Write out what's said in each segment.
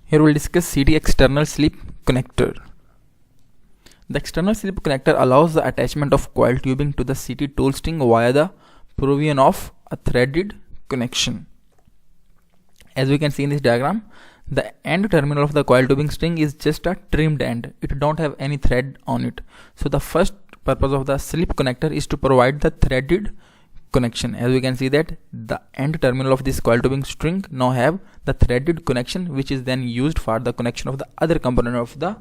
Here we'll discuss CT external slip connector. The external slip connector allows the attachment of coil tubing to the CT tool string via the provision of a threaded connection. As we can see in this diagram, the end terminal of the coil tubing string is just a trimmed end. It don't have any thread on it. So the first purpose of the slip connector is to provide the threaded connection. As we can see that the end terminal of this coil tubing string now have the threaded connection, which is then used for the connection of the other component of the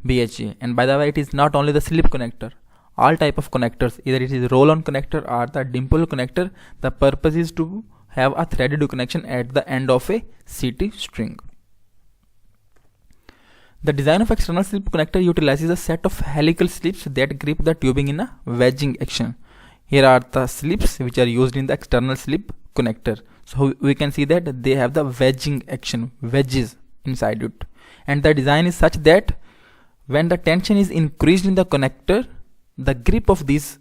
BHA. And by the way, it is not only the slip connector. All type of connectors, either it is roll-on connector or the dimple connector, the purpose is to have a threaded connection at the end of a CT string. The design of external slip connector utilizes a set of helical slips that grip the tubing in a wedging action. Here are the slips which are used in the external slip connector. So we can see that they have the wedging action, wedges inside it. And the design is such that when the tension is increased in the connector, the grip of these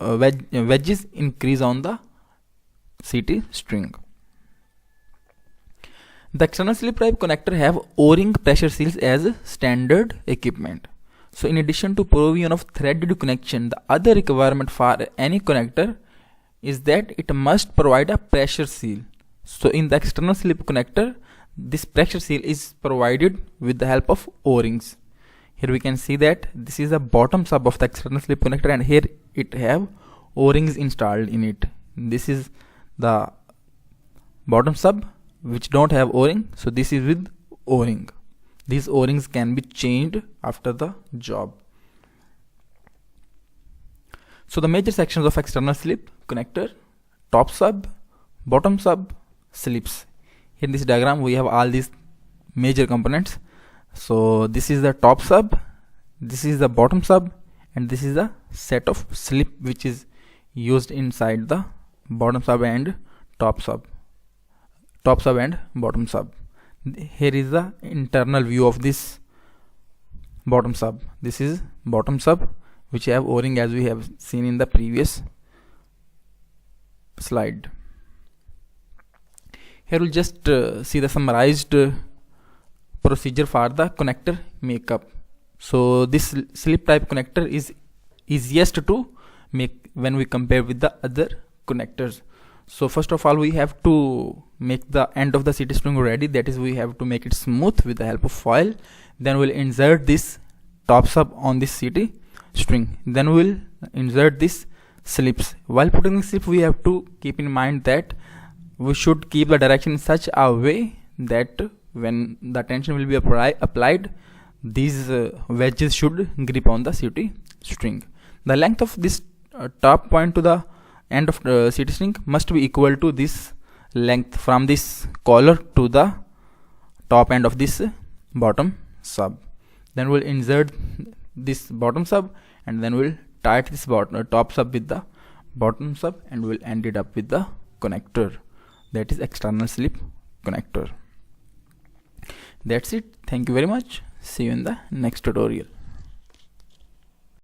wedges increase on the CT string. The external slip type connector have O-ring pressure seals as standard equipment. So in addition to provision of threaded connection, the other requirement for any connector is that it must provide a pressure seal. So in the external slip connector, this pressure seal is provided with the help of O-rings. Here we can see that this is the bottom sub of the external slip connector, and here it have O-rings installed in it. This is the bottom sub which don't have O-ring, so this is with O-ring. These O-rings can be changed after the job. So the major sections of external slip connector: top sub, bottom sub, slips. In this diagram we have all these major components. So this is the top sub, this is the bottom sub, and this is the set of slip which is used inside the bottom sub and top sub and bottom sub. Here is the internal view of this bottom sub. This is bottom sub which have O-ring, as we have seen in the previous slide. Here we'll just see the summarized procedure for the connector makeup. So this slip type connector is easiest to make when we compare with the other connectors. So first of all, we have to make the end of the CT string ready. That is, we have to make it smooth with the help of foil. Then we'll insert this top sub on this CT string. Then we'll insert this slips. While putting the slip, we have to keep in mind that we should keep the direction in such a way that when the tension will be applied, these wedges should grip on the CT string. The length of this top point to the end of the CT string must be equal to this length from this collar to the top end of this bottom sub. Then we'll insert this bottom sub, and then we'll tie this top sub with the bottom sub, and we'll end it up with the connector, that is external slip connector. That's it. Thank you very much. See you in the next tutorial.